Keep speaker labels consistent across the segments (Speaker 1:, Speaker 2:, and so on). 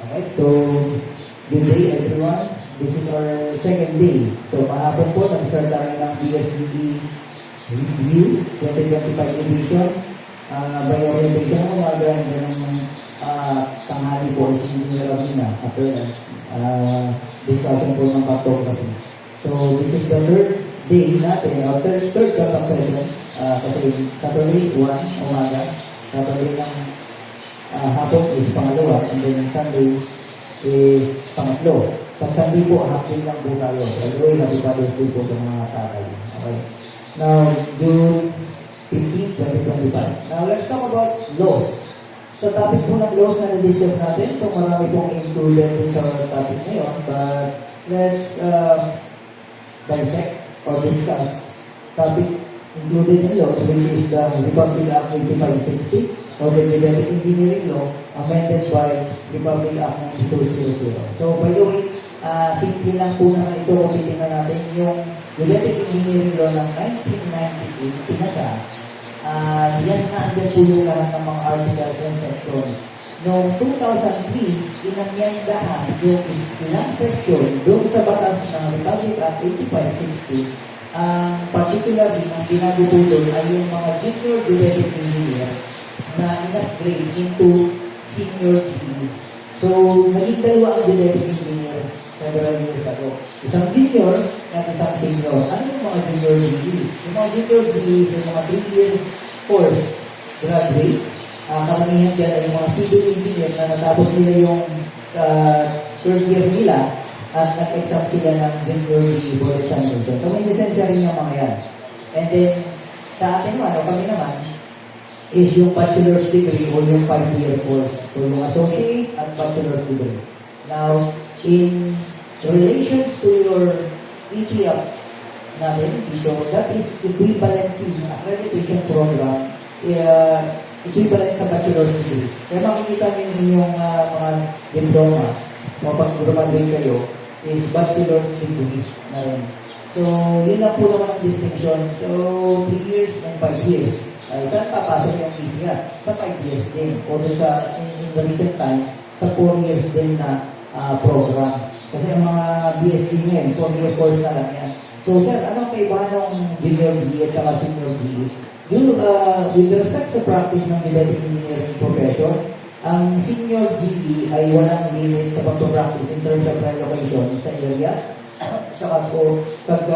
Speaker 1: Alright, so good day everyone. This is our second day. So kahapon po, nag-start tayo ng BSBE Review 2025 edition. By orientation ng mga ganda ng tanghali po is hindi nila na after discussion po ng cartography. So this is the third day natin, or third class session. Kasi Saturday 1 umaga, Saturday ng hapon is pangalawa, and then Sunday is pangatlo. Pag Sunday po, hapon lang po tayo. Anyway, happy Father's Day po sa mga tatay. Okay. Now, June 15, 2025. Now, let's talk about laws. So, topic po ng laws na na-discuss natin. So, marami pong included sa topic ngayon. But, let's dissect or discuss topic included in laws, which is the Republic Act 8560 or the Genetic Engineering Law amended by Republic Act 9200. So, by the way, simple lang po naman ito kung titingnan natin yung Genetic Engineering Law ng 1998, pinasa. Yan na andyan po yung lahat ng mga articles and sections. Noong 2003, inamyandahan yung ilang section doon sa batas ng Republic Act 8560. Particularly, ang binago po doon ay yung mga junior genetic engineer na in-upgrade into senior GE. So, naging dalawa ang genetic engineer several years ago. Isang junior at isang senior. Ano yung mga junior GE? Yung mga junior GE sa mga 3-year course graduate. Karamihan dyan ay yung mga civil engineer na natapos nila yung third year nila at nag-exam sila ng junior GE board examination. So, may lisensya rin yung mga yan. And then, sa atin naman, kami naman, is yung bachelor's degree o yung 5-year course. So, yung associate at bachelor's degree. Now, in relations to your ETF natin dito, that is equivalency accreditation program, equivalent sa bachelor's degree. Kaya makikita niyo yung mga diploma, pag graduate kayo, is bachelor's degree na rin. So, yun lang po naman ang distinction. So, 3 years and 5 years. Saan papasok yung ETH? Sa 5 years din. O sa, in the recent time, sa 4 years din na program. Kasi ang mga BSc ngayon, 4-year course na lang yan. So, sir, anong kaibahan ng junior GE at senior GE? With respect sa practice ng genetic engineering profession, ang senior GE ay walang limit sa pag-practice in terms of relocation sa area. Tsaka po, pag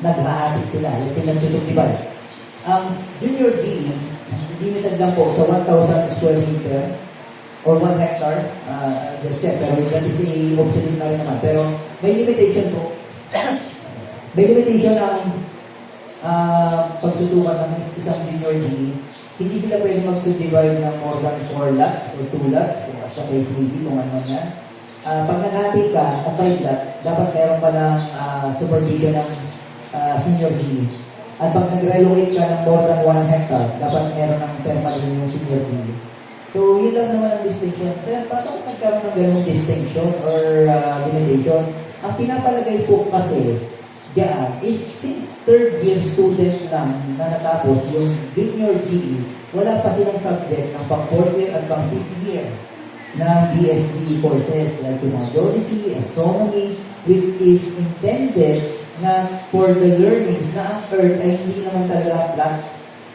Speaker 1: nag-haatik sila, let's say nagsusubdiban. Ang junior GE, limited lang po sa 1,000 square meter or 1 hectare. Just check, pero that is obsolete na rin naman. Pero may limitation po. May limitation ang pagsusukat ng isang junior GE. Hindi sila pwede mag-subdivide ng more than 4 lots or 2 lots kung sa SBD, kung ano yan. Pag naghati ka at 5 lots, dapat meron pa ng supervision ng senior GE. At pag nag-relocate ka ng more than 1 hectare, dapat meron ng permanent yung senior GE. So, yun lang naman ang distinction. Sir, paano kung nagkaroon ng ganung distinction or limitation? Ang pinapalagay po kasi diyan is since third year student lang na natapos yung junior GE, wala pa silang subject ng pang 4th year at pang 5th year ng BSc courses like yung mga geodesy, astronomy, which is intended na for the learnings na ang Earth ay hindi naman talaga flat.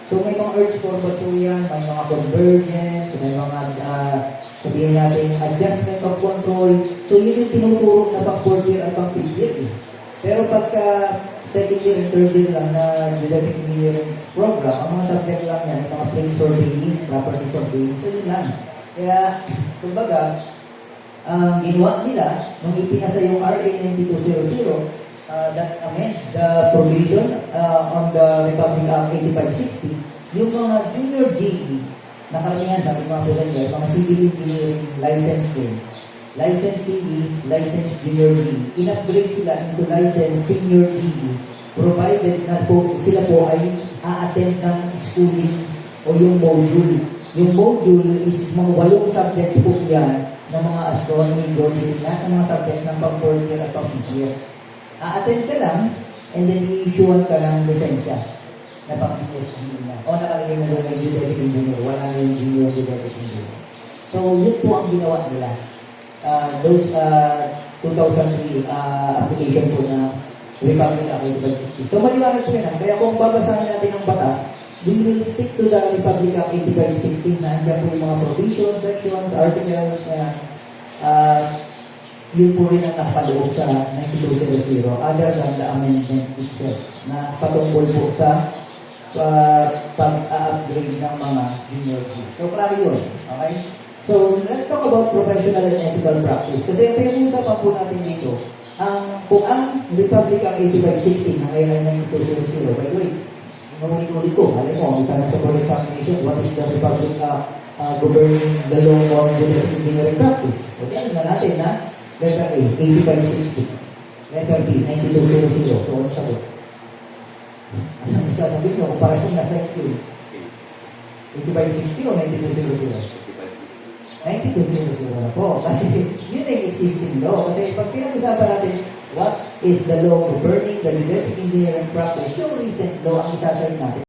Speaker 1: So may mga Earth curvature yan, may mga convergence, may mga sabihin natin adjustment of control. So yun yung tinuturo na pang 4th year at pang 5th year. Pero pagka second year and third year lang na genetic engineering program, ang mga subject lang yan, mga plane surveying, property surveying, so yun lang. Kaya, kumbaga, ginawa nila, nung ipinasa yung RA 9200, that amend the provision on the Republic Act 8560, yung mga junior GE, na karamihan sa mga presenter, mga civil engineering license din, license CE, license junior GE, in-upgrade sila into license senior GE, provided na po, sila po ay a-attend ng schooling o yung module. Yung module is mga 8 subjects po yan ng mga astronomy, geodesy, lahat ng mga subjects ng pang 4th year at pang 5th year. A-attend ka lang, and then i-issuean ka ng lisensya na pang PhD na. O nakalagay na doon ng genetic engineer, wala na yung junior genetic engineer. So, yun po ang ginawa nila. those 2003 application po na Republic Act 8560. So maliwanag po yan. Kaya kung babasahin natin ang batas, we will stick to the Republic Act 8516 na hanggang po yung mga provisions, sections, articles na yun po rin ang nakapaloob sa 9200 other than the amendment itself na patungkol po sa pag-upgrade ng mga junior fees. So, klaro yun. Okay? So, let's talk about professional and ethical practice. Kasi ang pinag-uusapan po natin dito, kung ang Republic Act 8516 na ngayon ay 9200, by the way, ulit-ulit ko, alam mo, may tanong sa board examination, what is the Republic Act governing the law on the engineering practice? Okay, alam na natin na letter A, 8560. Letter B, 9200. So, ano sagot? Ano sasabihin nyo kung parang kung nasa IQ? 8560 o 9200? 9200 na po. Kasi yun ay existing law. Kasi pag pinag-usapan natin, what is the law governing the university engineering practice, yung recent law ang isasayin natin.